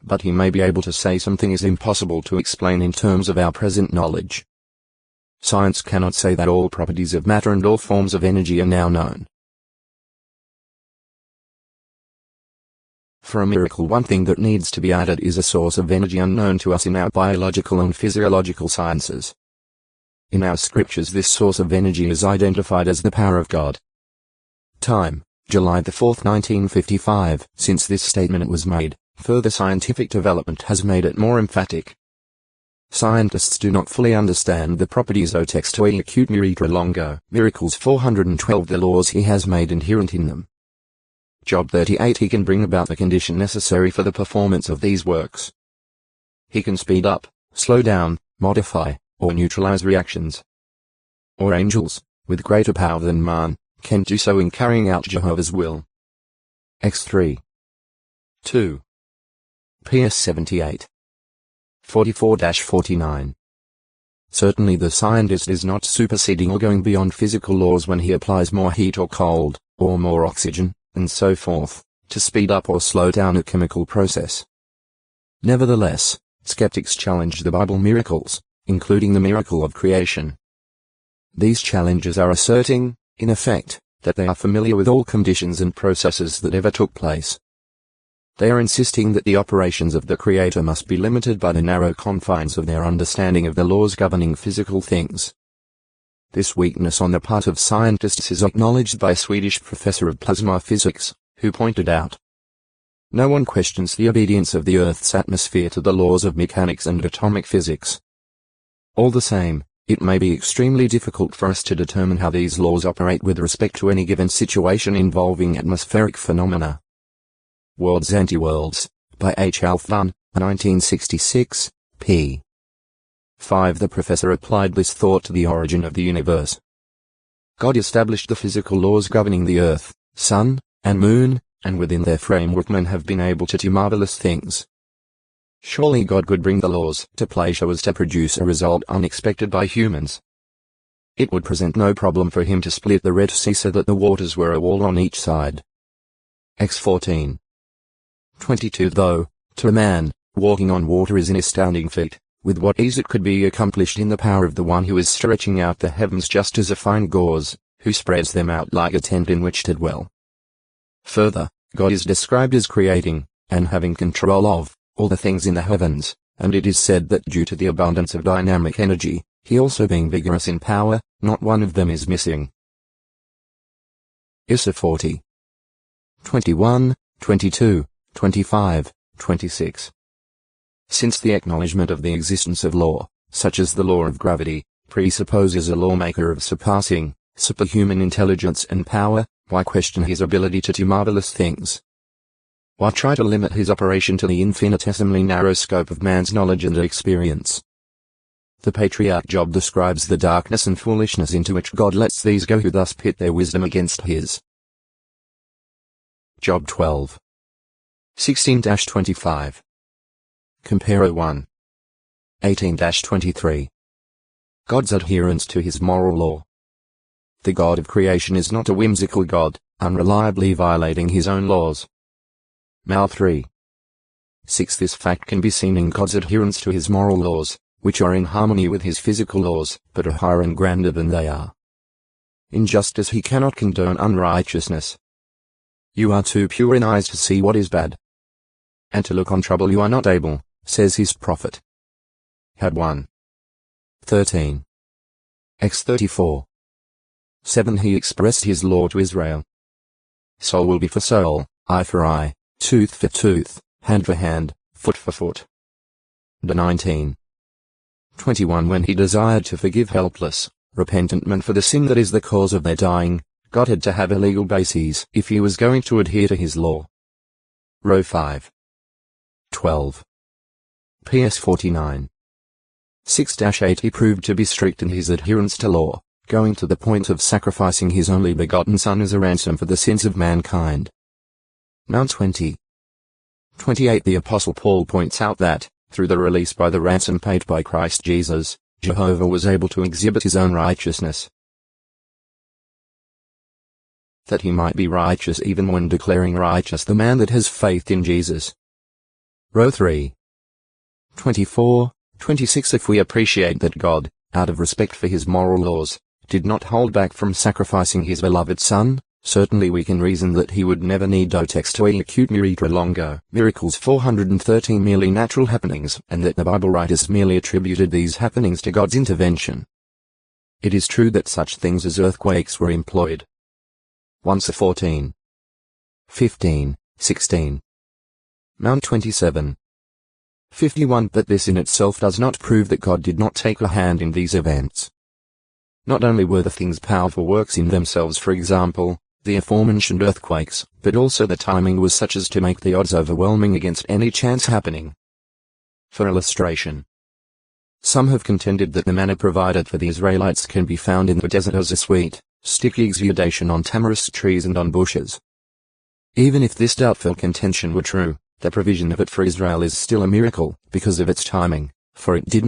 but he may be able to say something is impossible to explain in terms of our present knowledge. Science cannot say that all properties of matter and all forms of energy are now known. For a miracle, one thing that needs to be added is a source of energy unknown to us in our biological and physiological sciences. In our scriptures, this source of energy is identified as the power of God. Time, July 4, 1955. Since this statement was made, further scientific development has made it more emphatic. Scientists do not fully understand the properties o textoi acute miritra longo, miracles 412, the laws he has made inherent in them. Job 38, he can bring about the condition necessary for the performance of these works. He can speed up, slow down, modify, or neutralize reactions. Or angels, with greater power than man, can do so in carrying out Jehovah's will. X3 2 PS 78 44-49. Certainly the scientist is not superseding or going beyond physical laws when he applies more heat or cold, or more oxygen, and so forth, to speed up or slow down a chemical process. Nevertheless, skeptics challenge the Bible miracles, including the miracle of creation. These challengers are asserting, in effect, that they are familiar with all conditions and processes that ever took place. They are insisting that the operations of the Creator must be limited by the narrow confines of their understanding of the laws governing physical things. This weakness on the part of scientists is acknowledged by a Swedish professor of plasma physics, who pointed out, "No one questions the obedience of the Earth's atmosphere to the laws of mechanics and atomic physics. All the same, it may be extremely difficult for us to determine how these laws operate with respect to any given situation involving atmospheric phenomena." Worlds Anti-Worlds, by H. Alfvan, 1966, p. 5. The professor applied this thought to the origin of the universe. God established the physical laws governing the earth, sun, and moon, and within their framework men have been able to do marvelous things. Surely God could bring the laws to play so as to produce a result unexpected by humans. It would present no problem for him to split the Red Sea so that the waters were a wall on each side. X14 22. Though, to a man, walking on water is an astounding feat, with what ease it could be accomplished in the power of the one who is stretching out the heavens just as a fine gauze, who spreads them out like a tent in which to dwell. Further, God is described as creating, and having control of, all the things in the heavens, and it is said that due to the abundance of dynamic energy, he also being vigorous in power, not one of them is missing. Issa 40. 21, 22, 25, 26. Since the acknowledgement of the existence of law, such as the law of gravity, presupposes a lawmaker of surpassing, superhuman intelligence and power, why question his ability to do marvelous things? Why try to limit his operation to the infinitesimally narrow scope of man's knowledge and experience? The patriarch Job describes the darkness and foolishness into which God lets these go who thus pit their wisdom against his. Job 12. 16-25. Compare 1. 18-23. God's adherence to his moral law. The God of creation is not a whimsical God, unreliably violating his own laws. Mal 3. 6. This fact can be seen in God's adherence to his moral laws, which are in harmony with his physical laws, but are higher and grander than they are. In justice he cannot condone unrighteousness. You are too pure in eyes to see what is bad, and to look on trouble you are not able, says his prophet. Had 1. 13. X34. 7. He expressed his law to Israel. Soul will be for soul, eye for eye, tooth for tooth, hand for hand, foot for foot. The 19. 21. When he desired to forgive helpless, repentant men for the sin that is the cause of their dying, God had to have a legal basis if he was going to adhere to his law. Row 5. 12. PS 49. 6-8. He proved to be strict in his adherence to law, going to the point of sacrificing his only begotten Son as a ransom for the sins of mankind. Now 20. 28. The Apostle Paul points out that, through the release by the ransom paid by Christ Jesus, Jehovah was able to exhibit his own righteousness, that he might be righteous even when declaring righteous the man that has faith in Jesus. Row 3. 24, 26. If we appreciate that God, out of respect for his moral laws, did not hold back from sacrificing his beloved Son, certainly we can reason that he would never need do textuae acute miracula longo, miracles 413 merely natural happenings, and that the Bible writers merely attributed these happenings to God's intervention. It is true that such things as earthquakes were employed. 1 Saw 14. 15, 16. Mount 27. 51. But this in itself does not prove that God did not take a hand in these events. Not only were the things powerful works in themselves, for example, the aforementioned earthquakes, but also the timing was such as to make the odds overwhelming against any chance happening. For illustration, some have contended that the manna provided for the Israelites can be found in the desert as a sweet, sticky exudation on tamarisk trees and on bushes. Even if this doubtful contention were true, the provision of it for Israel is still a miracle, because of its timing, for it did not